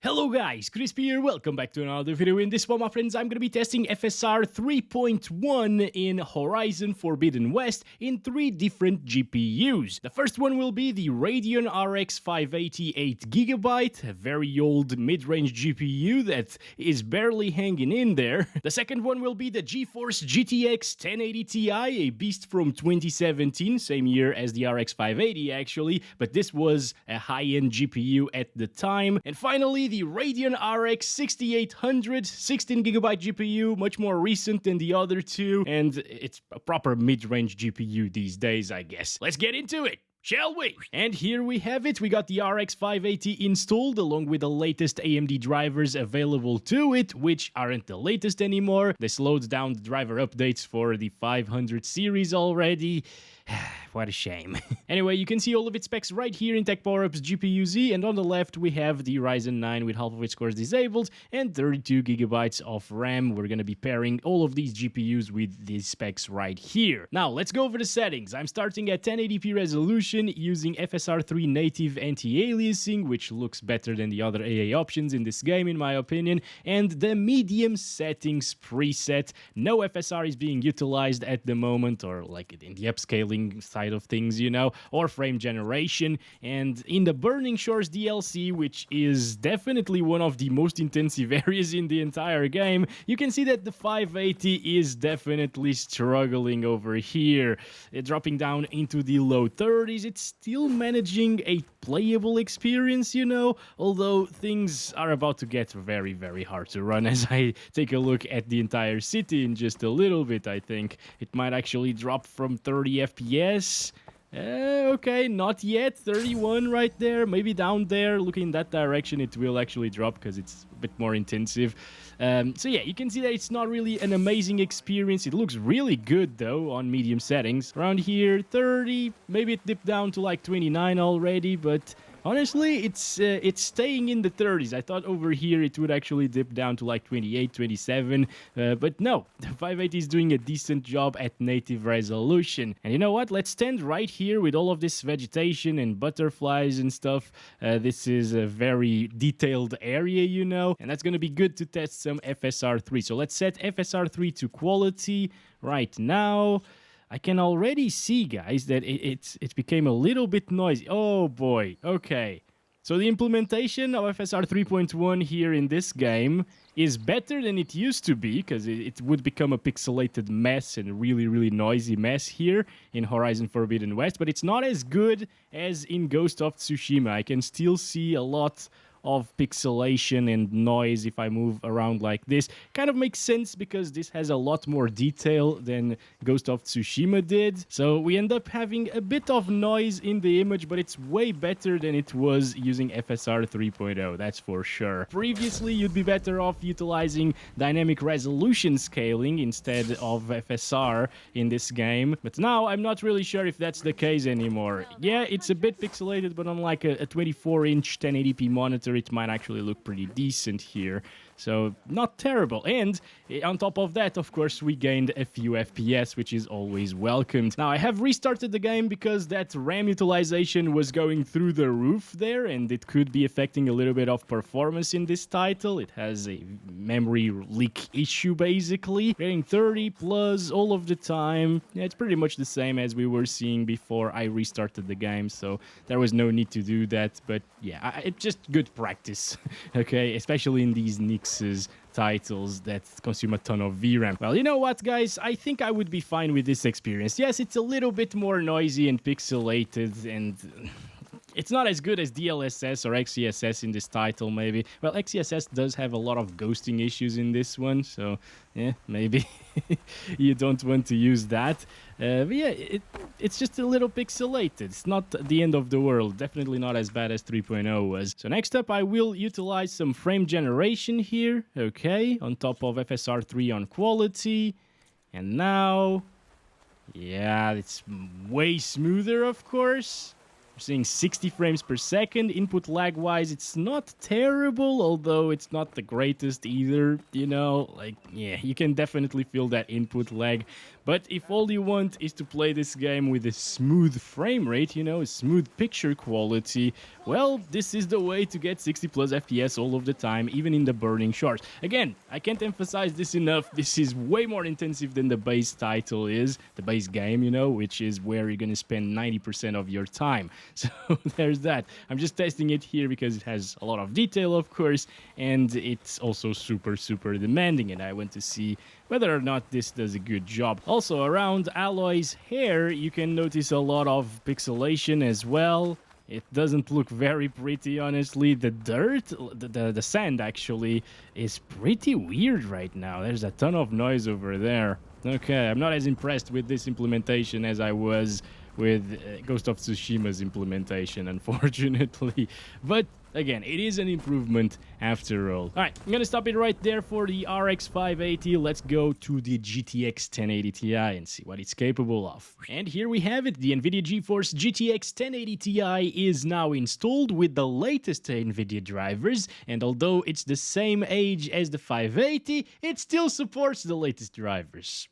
Hello guys, Crispy here, welcome back to another video. In this one, my friends, I'm gonna be testing FSR 3.1 in Horizon Forbidden West in 3 different GPUs. The first one will be the Radeon RX 580 8GB, a very old mid-range GPU that is barely hanging in there. The second one will be the GeForce GTX 1080 Ti, a beast from 2017, same year as the RX 580 actually, but this was a high-end GPU at the time. And finally, the Radeon RX 6800 16GB GPU, much more recent than the other two, and it's a proper mid-range GPU these days, I guess. Let's get into it, shall we? And here we have it. We got the RX 580 installed along with the latest AMD drivers available to it, which aren't the latest anymore. They slowed down the driver updates for the 500 series already. What a shame. Anyway, you can see all of its specs right here in Tech PowerUp's GPU-Z, and on the left we have the Ryzen 9 with half of its cores disabled and 32GB of RAM. We're gonna be pairing all of these GPUs with these specs right here. Now, let's go over the settings. I'm starting at 1080p resolution using FSR 3 native anti-aliasing, which looks better than the other AA options in this game in my opinion, and the medium settings preset. No FSR is being utilized at the moment, or like in the upscaling side of things, you know, or frame generation. And in the Burning Shores DLC, which is definitely one of the most intensive areas in the entire game, you can see that the 580 is definitely struggling over here. Dropping down into the low 30s, it's still managing a playable experience, you know, although things are about to get very, very hard to run as I take a look at the entire city in just a little bit. I think it might actually drop from 30 FPS. Okay, not yet. 31 right there, maybe down there. Looking in that direction, it will actually drop because it's a bit more intensive. So yeah, you can see that it's not really an amazing experience. It looks really good though on medium settings. Around here, 30, maybe it dipped down to like 29 already, but honestly, it's staying in the 30s. I thought over here it would actually dip down to like 28, 27, but no, the 580 is doing a decent job at native resolution. And you know what? Let's stand right here with all of this vegetation and butterflies and stuff. This is a very detailed area, you know, and that's going to be good to test some FSR 3. So let's set FSR 3 to quality right now. I can already see, guys, that it became a little bit noisy. Oh boy, okay. So the implementation of FSR 3.1 here in this game is better than it used to be, because it would become a pixelated mess and a really, really noisy mess here in Horizon Forbidden West, but it's not as good as in Ghost of Tsushima. I can still see a lot of pixelation and noise if I move around like this. Kind of makes sense because this has a lot more detail than Ghost of Tsushima did. So we end up having a bit of noise in the image, but it's way better than it was using FSR 3.0, that's for sure. Previously, you'd be better off utilizing dynamic resolution scaling instead of FSR in this game, but now I'm not really sure if that's the case anymore. Yeah, it's a bit pixelated, but on like a 24-inch 1080p monitor, it might actually look pretty decent here. So not terrible. And on top of that, of course, we gained a few FPS, which is always welcomed. Now, I have restarted the game because that RAM utilization was going through the roof there, and it could be affecting a little bit of performance in this title. It has a memory leak issue, basically. Getting 30 plus all of the time. Yeah, it's pretty much the same as we were seeing before I restarted the game, so there was no need to do that. But yeah, it's just good practice, okay? Especially in these Nix's titles that consume a ton of VRAM. Well, you know what, guys? I think I would be fine with this experience. Yes, it's a little bit more noisy and pixelated, and it's not as good as DLSS or XeSS in this title, maybe. Well, XeSS does have a lot of ghosting issues in this one, so yeah, maybe you don't want to use that. But yeah, it's just a little pixelated. It's not the end of the world. Definitely not as bad as 3.0 was. So next up, I will utilize some frame generation here. Okay, on top of FSR 3 on quality. And now, yeah, it's way smoother, of course. We're seeing 60 frames per second. Input lag-wise, it's not terrible, although it's not the greatest either, you know? Like, yeah, you can definitely feel that input lag. But if all you want is to play this game with a smooth frame rate, you know, a smooth picture quality, well, this is the way to get 60 plus FPS all of the time, even in the burning shores. Again, I can't emphasize this enough. This is way more intensive than the base title is, the base game, you know, which is where you're going to spend 90% of your time. So there's that. I'm just testing it here because it has a lot of detail, of course, and it's also super demanding, and I want to see whether or not this does a good job. Also, around Aloy's hair, you can notice a lot of pixelation as well. It doesn't look very pretty, honestly. The dirt, the sand actually, is pretty weird right now. There's a ton of noise over there. Okay, I'm not as impressed with this implementation as I was with Ghost of Tsushima's implementation, unfortunately. But again, it is an improvement after all. Alright, I'm gonna stop it right there for the RX 580. Let's go to the GTX 1080 Ti and see what it's capable of. And here we have it. The NVIDIA GeForce GTX 1080 Ti is now installed with the latest NVIDIA drivers, and although it's the same age as the 580, it still supports the latest drivers.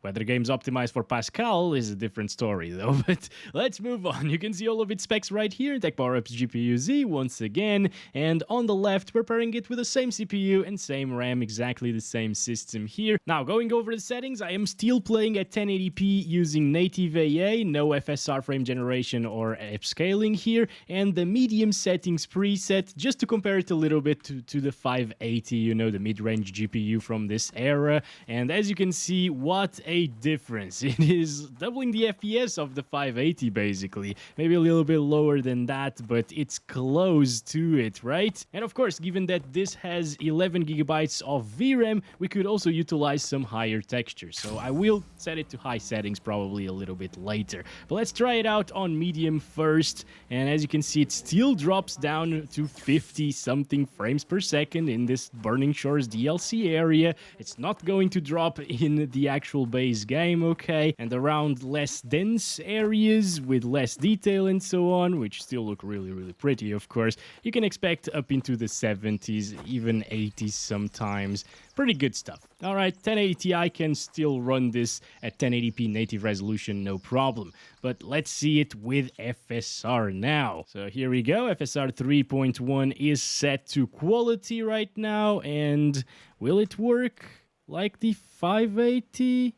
Whether the game's optimized for Pascal is a different story, though, but let's move on. You can see all of its specs right here. Tech PowerUp's GPU-Z once again, and on the left, we're pairing it with the same CPU and same RAM, exactly the same system here. Now, going over the settings, I am still playing at 1080p using native AA, no FSR frame generation or upscaling here, and the medium settings preset, just to compare it a little bit to the 580, you know, the mid-range GPU from this era, and as you can see, what a difference. It is doubling the FPS of the 580 basically. Maybe a little bit lower than that, but it's close to it, right? And of course, given that this has 11 gigabytes of VRAM, we could also utilize some higher textures. So I will set it to high settings probably a little bit later. But let's try it out on medium first. And as you can see, it still drops down to 50 something frames per second in this Burning Shores DLC area. It's not going to drop in the actual base game, okay, and around less dense areas with less detail and so on, which still look really pretty, of course, you can expect up into the 70s, even 80s sometimes. Pretty good stuff. Alright, 1080 Ti can still run this at 1080p native resolution, no problem. But let's see it with FSR now. So here we go, FSR 3.1 is set to quality right now, and will it work like the 580?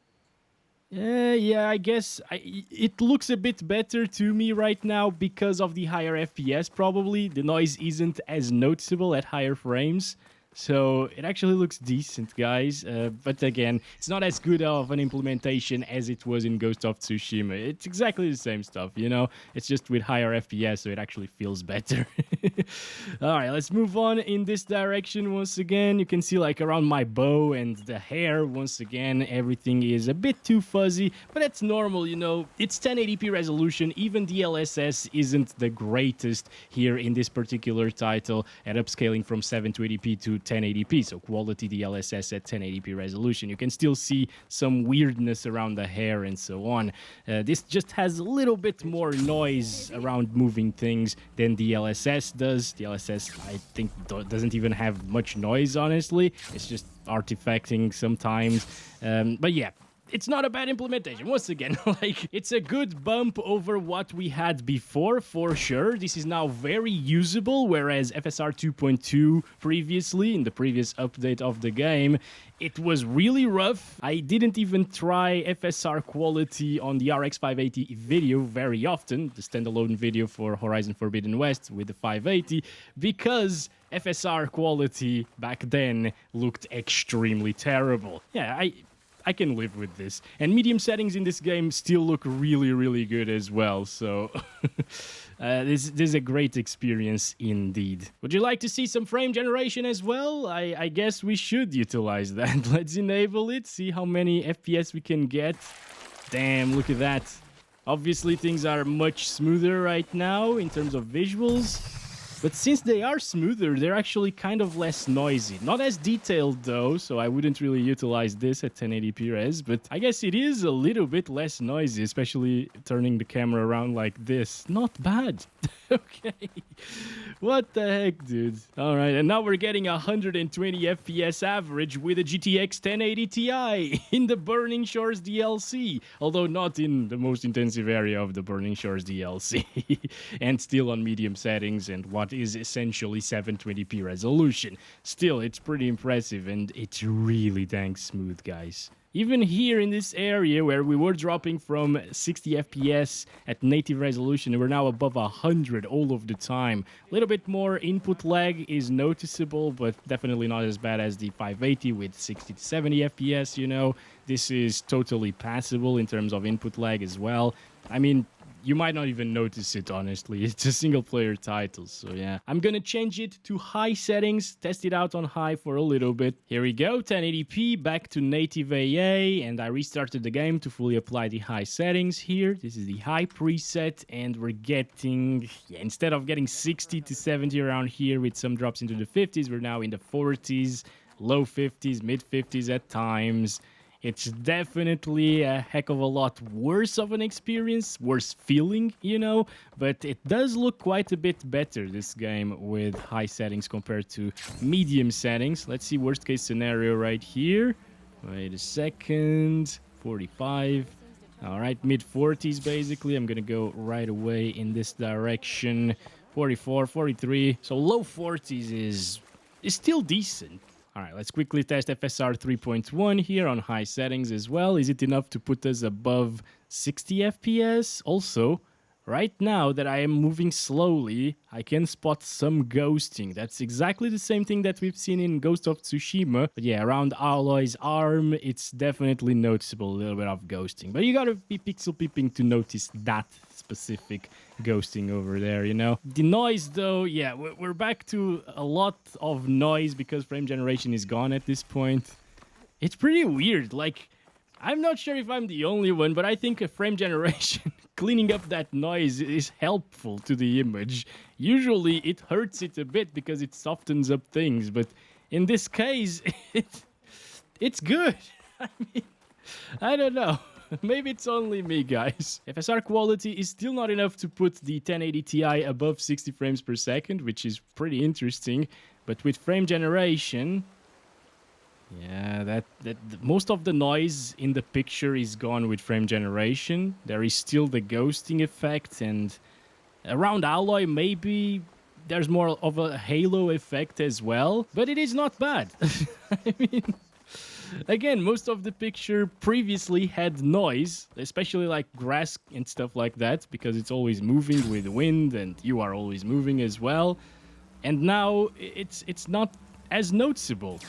Yeah, I guess it looks a bit better to me right now because of the higher FPS probably. The noise isn't as noticeable at higher frames. So it actually looks decent, guys, but again, it's not as good of an implementation as it was in Ghost of Tsushima. It's exactly the same stuff, you know, it's just with higher FPS, so it actually feels better. Alright, let's move on in this direction once again. You can see like around my bow and the hair, once again, everything is a bit too fuzzy, but that's normal, you know, it's 1080p resolution, even DLSS isn't the greatest here in this particular title at upscaling from 720p to 1080p, so quality DLSS at 1080p resolution. You can still see some weirdness around the hair and so on. This just has a little bit more noise around moving things than DLSS does. DLSS, I think, doesn't even have much noise, honestly. It's just artifacting sometimes. But yeah, it's not a bad implementation. Once again, like, it's a good bump over what we had before, for sure. This is now very usable, whereas FSR 2.2 previously, in the previous update of the game, it was really rough. I didn't even try FSR Quality on the RX 580 video very often, the standalone video for Horizon Forbidden West with the 580, because FSR Quality back then looked extremely terrible. Yeah, I can live with this. And medium settings in this game still look really good as well. So this is a great experience indeed. Would you like to see some frame generation as well? I guess we should utilize that. Let's enable it, see how many FPS we can get. Damn, look at that. Obviously things are much smoother right now in terms of visuals. But since they are smoother, they're actually kind of less noisy. Not as detailed though, so I wouldn't really utilize this at 1080p res, but I guess it is a little bit less noisy, especially turning the camera around like this. Not bad. Okay. What the heck, dude? Alright, and now we're getting 120 FPS average with a GTX 1080 Ti in the Burning Shores DLC. Although not in the most intensive area of the Burning Shores DLC. And still on medium settings and what is essentially 720p resolution. Still, it's pretty impressive and it's really dang smooth, guys. Even here in this area where we were dropping from 60 FPS at native resolution, we're now above 100 all of the time. A little bit more input lag is noticeable, but definitely not as bad as the 580 with 60 to 70 FPS, you know. This is totally passable in terms of input lag as well. I mean, you might not even notice it, honestly. It's a single-player title, so yeah. I'm gonna change it to high settings, test it out on high for a little bit. Here we go, 1080p, back to native AA, and I restarted the game to fully apply the high settings here. This is the high preset, and we're getting, instead of getting 60 to 70 around here with some drops into the 50s, we're now in the 40s, low 50s, mid 50s at times. It's definitely a heck of a lot worse of an experience, worse feeling, you know, but it does look quite a bit better, this game, with high settings compared to medium settings. Let's see worst case scenario right here. Wait a second, 45. All right, mid 40s basically. I'm gonna go right away in this direction. 44, 43. So low 40s is still decent. All right, let's quickly test FSR 3.1 here on high settings as well. Is it enough to put us above 60 FPS? Also, right now that I am moving slowly, I can spot some ghosting. That's exactly the same thing that we've seen in Ghost of Tsushima. But yeah, around Aloy's arm, it's definitely noticeable, a little bit of ghosting. But you gotta be pixel peeping to notice that specific ghosting over there, you know. The noise though, yeah, we're back to a lot of noise because frame generation is gone at this point. It's pretty weird. Like, I'm not sure if I'm the only one, but I think a frame generation cleaning up that noise is helpful to the image. Usually it hurts it a bit because it softens up things, but in this case, it's good. I mean, I don't know. Maybe it's only me, guys. FSR Quality is still not enough to put the 1080 Ti above 60 frames per second, which is pretty interesting. But with frame generation, yeah, most of the noise in the picture is gone with frame generation. There is still the ghosting effect, and around Alloy, maybe there's more of a halo effect as well. But it is not bad. I mean, again, most of the picture previously had noise, especially like grass and stuff like that, because it's always moving with wind and you are always moving as well. And now it's not as noticeable.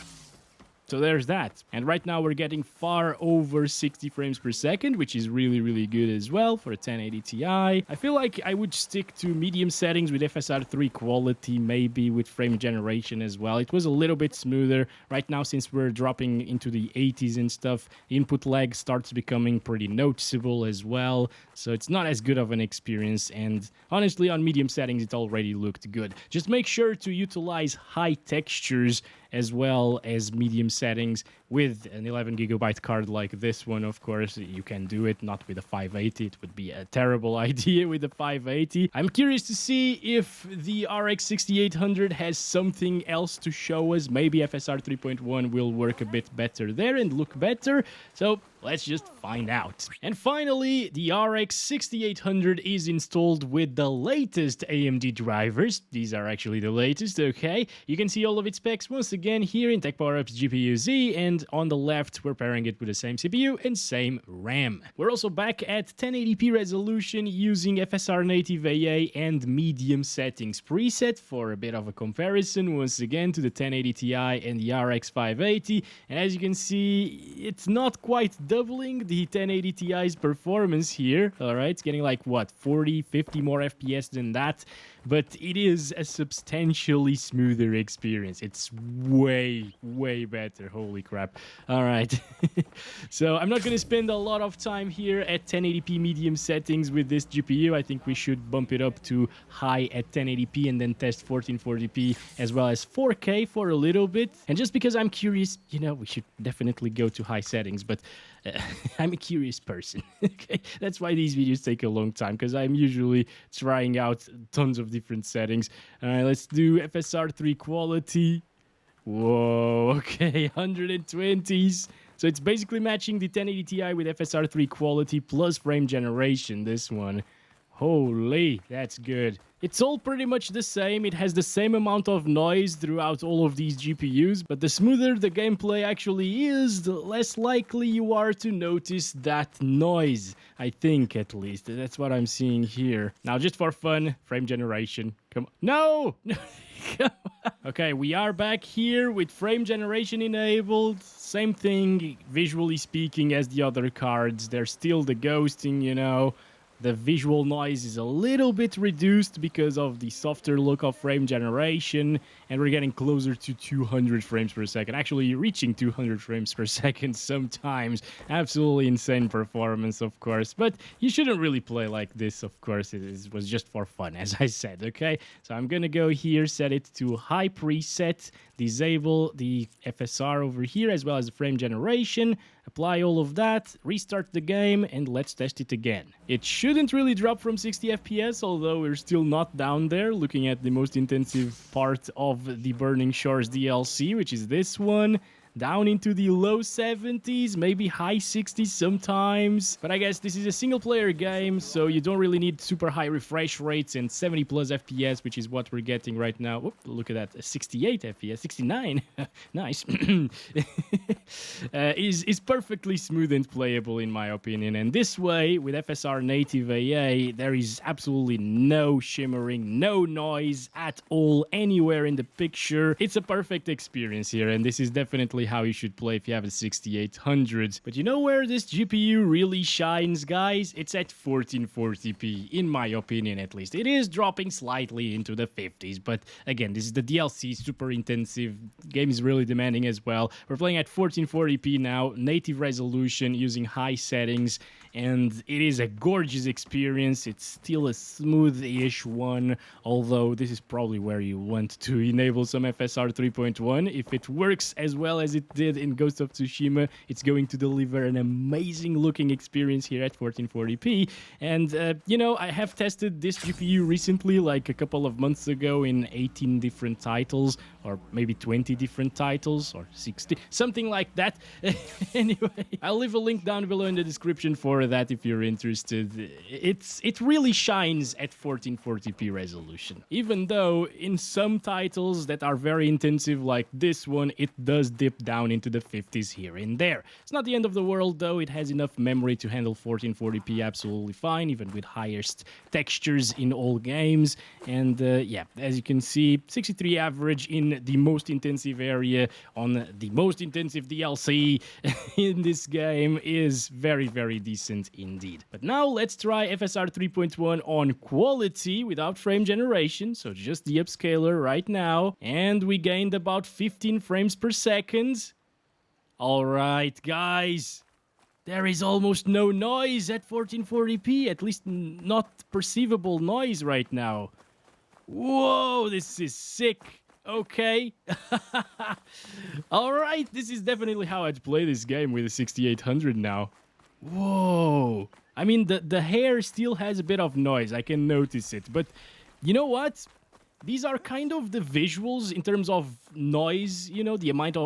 So there's that. And right now we're getting far over 60 frames per second, which is really, really good as well for a 1080 Ti. I feel like I would stick to medium settings with FSR 3 quality, maybe with frame generation as well. It was a little bit smoother. Right now, since we're dropping into the 80s and stuff, input lag starts becoming pretty noticeable as well. So it's not as good of an experience. And honestly, on medium settings, it already looked good. Just make sure to utilize high textures as well as medium settings with an 11GB card like this one. Of course, you can do it, not with a 580. It would be a terrible idea with a 580. I'm curious to see if the RX 6800 has something else to show us. Maybe FSR 3.1 will work a bit better there and look better. So let's just find out. And finally, the RX 6800 is installed with the latest AMD drivers. These are actually the latest, okay? You can see all of its specs once again here in Tech Power Up's GPU Z, and on the left, we're pairing it with the same CPU and same RAM. We're also back at 1080p resolution using FSR native AA and medium settings preset for a bit of a comparison once again to the 1080 Ti and the RX 580. And as you can see, it's not quite doubling the 1080 Ti's performance here. All right, it's getting like what, 40, 50 more FPS than that. but it is a substantially smoother experience. It's way, way better. Holy crap. All right. So I'm not going to spend a lot of time here at 1080p medium settings with this GPU. I think we should bump it up to high at 1080p and then test 1440p as well as 4K for a little bit. And just because I'm curious, you know, we should definitely go to high settings, but I'm a curious person. Okay, that's why these videos take a long time, because I'm usually trying out tons of different settings. All right, let's do FSR 3 quality. Whoa, okay, 120s. So it's basically matching the 1080 Ti with FSR 3 quality plus frame generation, this one. Holy, that's good. It's all pretty much the same. It has the same amount of noise throughout all of these GPUs, but the smoother the gameplay actually is, the less likely you are to notice that noise. I think, at least. That's what I'm seeing here. Now, just for fun, frame generation. Come on. No! Okay, we are back here with frame generation enabled. Same thing, visually speaking, as the other cards. There's still the ghosting, you know. The visual noise is a little bit reduced because of the softer look of frame generation, and we're getting closer to 200 frames per second. Actually, reaching 200 frames per second sometimes. Absolutely insane performance, of course. But you shouldn't really play like this, of course. It was just for fun, as I said, okay? So I'm gonna go here, set it to high preset, disable the FSR over here, as well as the frame generation. Apply all of that, restart the game, and let's test it again. It shouldn't really drop from 60 FPS, although we're still not down there, looking at the most intensive part of the Burning Shores DLC, which is this one. Down into the low 70s, maybe high 60s sometimes. But I guess this is a single-player game, so you don't really need super high refresh rates and 70 plus FPS, which is what we're getting right now. Whoop, look at that, 68 FPS, 69. Nice. Is perfectly smooth and playable, in my opinion. And this way, with FSR native AA, there is absolutely no shimmering, no noise at all anywhere in the picture. It's a perfect experience here, and this is definitely how you should play if you have a 6800. But you know where this GPU really shines, guys? It's at 1440p, in my opinion at least. It is dropping slightly into the 50s, but again, this is the DLC, super intensive. Game is really demanding as well. We're playing at 1440p now, native resolution, using high settings, and it is a gorgeous experience. It's still a smooth-ish one, although this is probably where you want to enable some FSR 3.1. If it works as well as it did in Ghost of Tsushima, it's going to deliver an amazing looking experience here at 1440p. And, you know, I have tested this GPU recently, like a couple of months ago, in 18 different titles, or maybe 20 different titles, or 60, something like that. Anyway, I'll leave a link down below in the description for that if you're interested. It really shines at 1440p resolution, even though in some titles that are very intensive like this one, it does dip down into the 50s here and there. It's not the end of the world though. It has enough memory to handle 1440p absolutely fine, even with highest textures in all games. And yeah, as you can see, 63 average in the most intensive area on the most intensive DLC in this game is very, very decent indeed. But now let's try FSR 3.1 on quality without frame generation, so just the upscaler right now, and we gained about 15 frames per second. All right, guys, there is almost no noise at 1440p, at least not perceivable noise right now. Whoa, this is sick. Okay. All right, this is definitely how I'd play this game with a 6800 now. Whoa. I mean, the hair still has a bit of noise. I can notice it. But you know what? These are kind of the visuals in terms of noise, you know, the amount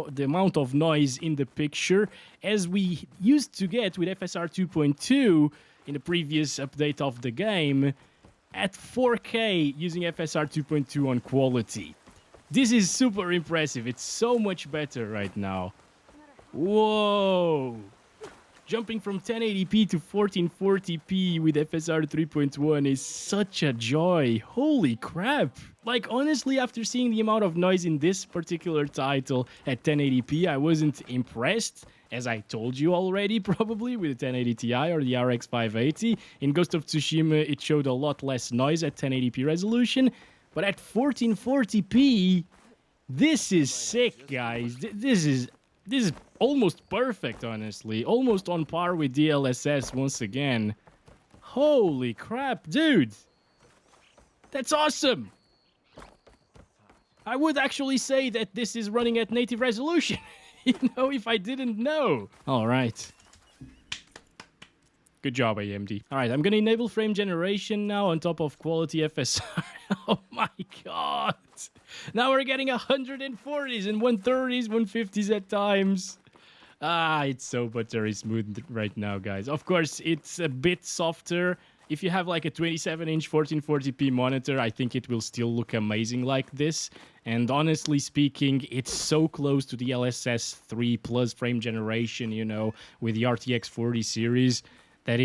of noise in the picture as we used to get with FSR 2.2 in the previous update of the game at 4K using FSR 2.2 on quality. This is super impressive. It's so much better right now. Whoa. Jumping from 1080p to 1440p with FSR 3.1 is such a joy. Holy crap. Like, honestly, after seeing the amount of noise in this particular title at 1080p, I wasn't impressed, as I told you already, probably, with the 1080 Ti or the RX 580. In Ghost of Tsushima, it showed a lot less noise at 1080p resolution. But at 1440p, this is sick, guys. This is almost perfect, honestly. Almost on par with DLSS once again. Holy crap, dude. That's awesome. I would actually say that this is running at native resolution. You know, if I didn't know. All right. Good job, AMD. All right, I'm going to enable frame generation now on top of quality FSR. Oh my god. Now we're getting 140s and 130s, 150s at times. Ah, it's so buttery smooth right now, guys. Of course, it's a bit softer. If you have like a 27-inch 1440p monitor, I think it will still look amazing like this. And honestly speaking, it's so close to the LSS 3 plus frame generation, you know, with the RTX 40 series, that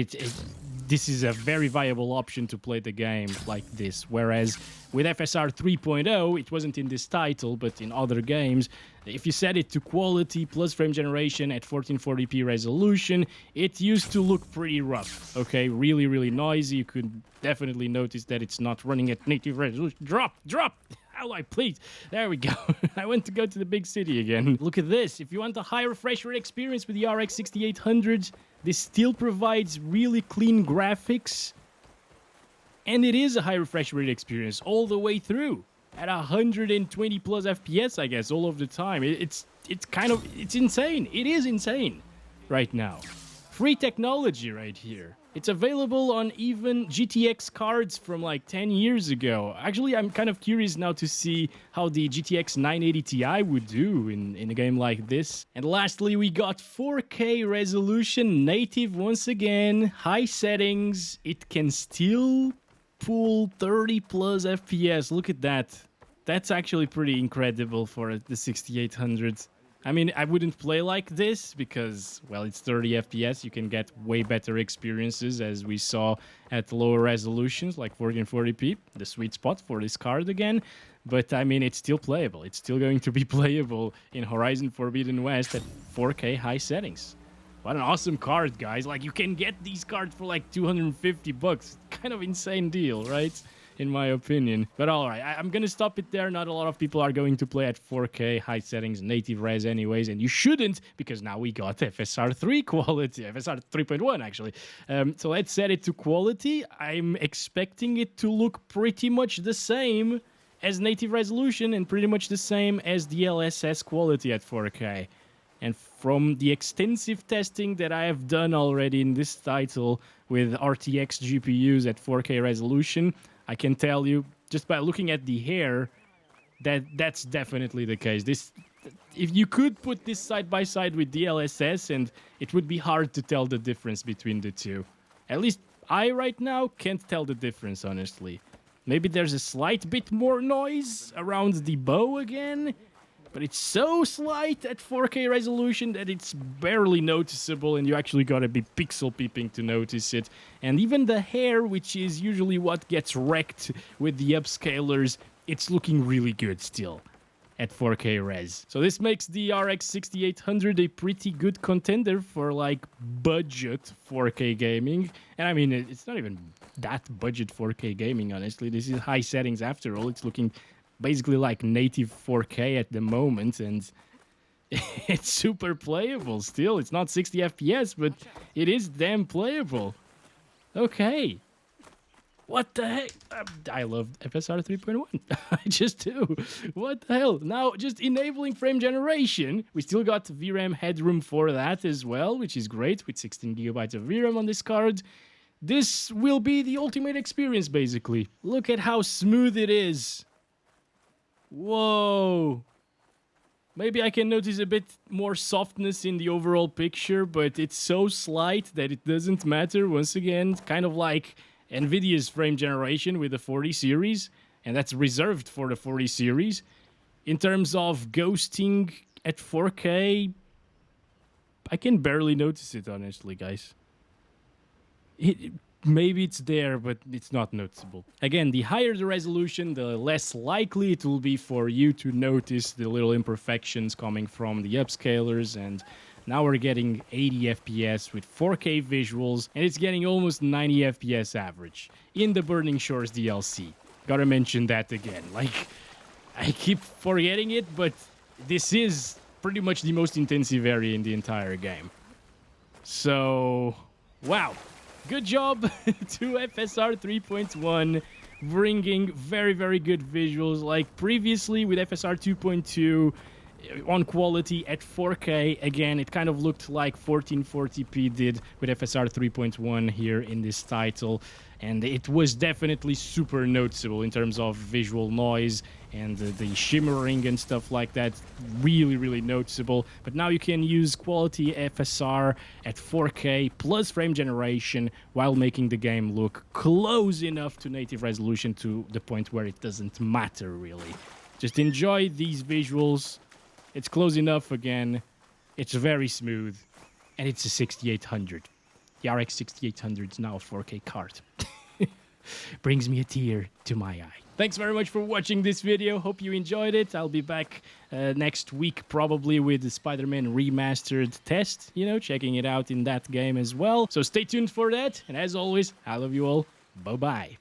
this is a very viable option to play the game like this. Whereas with FSR 3.0, it wasn't in this title, but in other games, if you set it to quality plus frame generation at 1440p resolution, it used to look pretty rough, okay? Really, really noisy. You could definitely notice that it's not running at native resolution. Drop! How do I please? There we go. I want to go to the big city again. Look at this. If you want a high refresh rate experience with the RX 6800, this still provides really clean graphics. And it is a high refresh rate experience all the way through. At 120 plus FPS, I guess, all of the time. It's insane. It is insane right now. Free technology right here. It's available on even GTX cards from like 10 years ago. Actually, I'm kind of curious now to see how the GTX 980 Ti would do in a game like this. And lastly, we got 4K resolution native once again. High settings. It can still pull 30 plus FPS. Look at that. That's actually pretty incredible for the 6800. I mean, I wouldn't play like this because, well, it's 30 FPS. You can get way better experiences, as we saw at lower resolutions, like 1440p, the sweet spot for this card again. But, I mean, it's still playable. It's still going to be playable in Horizon Forbidden West at 4K high settings. What an awesome card, guys. Like, you can get these cards for like 250 bucks. Kind of insane deal, right? In my opinion. But alright, I'm gonna stop it there. Not a lot of people are going to play at 4K high settings, native res anyways, and you shouldn't, because now we got FSR 3 quality, FSR 3.1 actually. So let's set it to quality. I'm expecting it to look pretty much the same as native resolution and pretty much the same as the LSS quality at 4K. And from the extensive testing that I have done already in this title with RTX GPUs at 4K resolution, I can tell you, just by looking at the hair, that's definitely the case. If you could put this side by side with DLSS, and it would be hard to tell the difference between the two. At least I right now can't tell the difference, honestly. Maybe there's a slight bit more noise around the bow again, but it's so slight at 4K resolution that it's barely noticeable, and you actually gotta be pixel peeping to notice it. And even the hair, which is usually what gets wrecked with the upscalers, it's looking really good still at 4K res. So this makes the RX 6800 a pretty good contender for like budget 4K gaming. And I mean, it's not even that budget 4K gaming, honestly. This is high settings after all. It's looking basically like native 4K at the moment, and it's super playable still. It's not 60 FPS, but it is damn playable. Okay. What the heck? I love FSR 3.1. I just do. What the hell? Now, just enabling frame generation. We still got VRAM headroom for that as well, which is great, with 16 gigabytes of VRAM on this card. This will be the ultimate experience, basically. Look at how smooth it is. Whoa. Maybe I can notice a bit more softness in the overall picture, but it's so slight that it doesn't matter. Once again, kind of like NVIDIA's frame generation with the 40 series, and that's reserved for the 40 series. In terms of ghosting at 4K, I can barely notice it, honestly, guys. Maybe it's there, but it's not noticeable. Again, the higher the resolution, the less likely it will be for you to notice the little imperfections coming from the upscalers. And now we're getting 80 FPS with 4K visuals, and it's getting almost 90 FPS average in the Burning Shores DLC. Gotta mention that again. Like, I keep forgetting it, but this is pretty much the most intensive area in the entire game. So, wow. Good job to FSR 3.1, bringing very, very good visuals. Like previously with FSR 2.2, on quality at 4K, again, it kind of looked like 1440p did with FSR 3.1 here in this title. And it was definitely super noticeable in terms of visual noise and the shimmering and stuff like that. Really, really noticeable. But now you can use quality FSR at 4K plus frame generation while making the game look close enough to native resolution to the point where it doesn't matter, really. Just enjoy these visuals. It's close enough again. It's very smooth. And it's a 6800. The RX 6800 is now a 4K card. Brings me a tear to my eye. Thanks very much for watching this video. Hope you enjoyed it. I'll be back next week probably with the Spider-Man Remastered test, you know, checking it out in that game as well. So stay tuned for that. And as always, I love you all. Bye-bye.